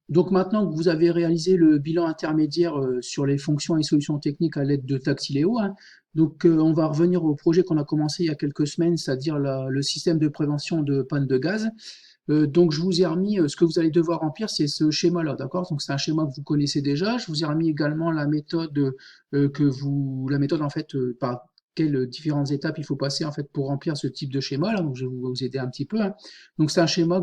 Donc maintenant que vous avez réalisé le bilan intermédiaire sur les fonctions et solutions techniques à l'aide de Taxiléo, hein, donc on va revenir au projet qu'on a commencé il y a quelques semaines, c'est-à-dire le système de prévention de panne de gaz. Donc je vous ai remis ce que vous allez devoir remplir, c'est ce schéma-là, d'accord? Donc c'est un schéma que vous connaissez déjà. Je vous ai remis également la méthode en fait par quelles différentes étapes il faut passer en fait pour remplir ce type de schéma là. Donc je vais vous aider un petit peu, hein. Donc c'est un schéma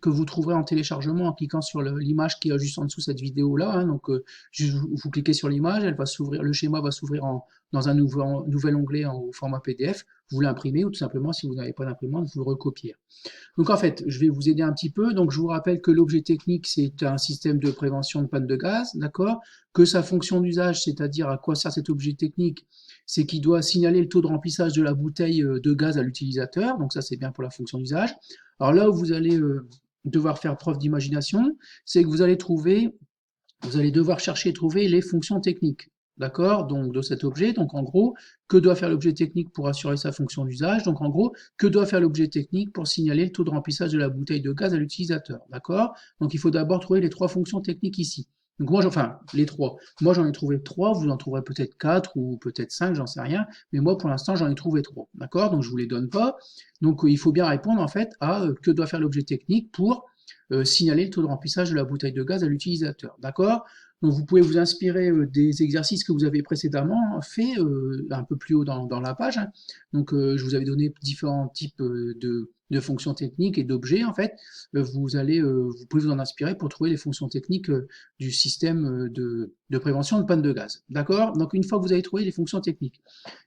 que vous trouverez en téléchargement en cliquant sur l'image qui est juste en dessous de cette vidéo là, hein. Donc juste vous cliquez sur l'image, elle va s'ouvrir, le schéma va s'ouvrir dans un nouvel onglet au format PDF. Vous l'imprimez ou tout simplement si vous n'avez pas d'imprimante, vous le recopiez. Donc en fait, je vais vous aider un petit peu. Donc je vous rappelle que l'objet technique, c'est un système de prévention de panne de gaz, d'accord? Que sa fonction d'usage, c'est-à-dire à quoi sert cet objet technique, c'est qu'il doit signaler le taux de remplissage de la bouteille de gaz à l'utilisateur. Donc ça, c'est bien pour la fonction d'usage. Alors là où vous allez devoir faire preuve d'imagination, c'est que vous allez devoir chercher et trouver les fonctions techniques. D'accord? Donc, de cet objet. Donc, en gros, que doit faire l'objet technique pour assurer sa fonction d'usage? Donc, en gros, que doit faire l'objet technique pour signaler le taux de remplissage de la bouteille de gaz à l'utilisateur? D'accord? Donc, il faut d'abord trouver les trois fonctions techniques ici. Donc, enfin, les trois. Moi, j'en ai trouvé trois. Vous en trouverez peut-être quatre ou peut-être cinq, j'en sais rien. Mais moi, pour l'instant, j'en ai trouvé trois. D'accord? Donc, je vous les donne pas. Donc, il faut bien répondre, en fait, à que doit faire l'objet technique pour signaler le taux de remplissage de la bouteille de gaz à l'utilisateur. D'accord? Donc vous pouvez vous inspirer des exercices que vous avez précédemment fait un peu plus haut dans la page, hein. Donc je vous avais donné différents types de fonctions techniques et d'objets en fait. Vous pouvez vous en inspirer pour trouver les fonctions techniques du système de prévention de panne de gaz. D'accord? Donc une fois que vous avez trouvé les fonctions techniques,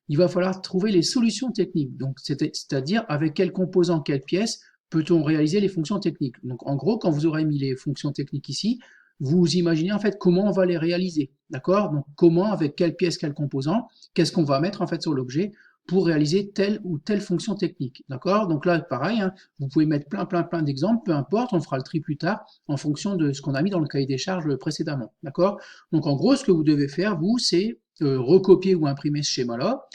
il va falloir trouver les solutions techniques. Donc, c'est-à-dire avec quels composants, quelles pièces peut-on réaliser les fonctions techniques. Donc, en gros, quand vous aurez mis les fonctions techniques ici, vous imaginez en fait comment on va les réaliser. D'accord? Donc, comment, avec quelles pièces, quels composants, qu'est-ce qu'on va mettre en fait sur l'objet pour réaliser telle ou telle fonction technique. D'accord? Donc là, pareil, hein, vous pouvez mettre plein d'exemples, peu importe, on fera le tri plus tard en fonction de ce qu'on a mis dans le cahier des charges précédemment. D'accord? Donc en gros, ce que vous devez faire, vous, c'est recopier ou imprimer ce schéma-là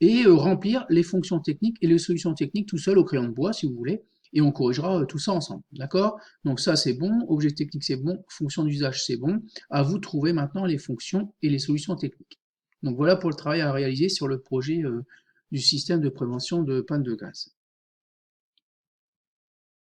et remplir les fonctions techniques et les solutions techniques tout seul au crayon de bois, si vous voulez, et on corrigera tout ça ensemble. D'accord? Donc ça, c'est bon, objet technique, c'est bon, fonction d'usage, c'est bon. À vous de trouver maintenant les fonctions et les solutions techniques. Donc voilà pour le travail à réaliser sur le projet du système de prévention de panne de gaz.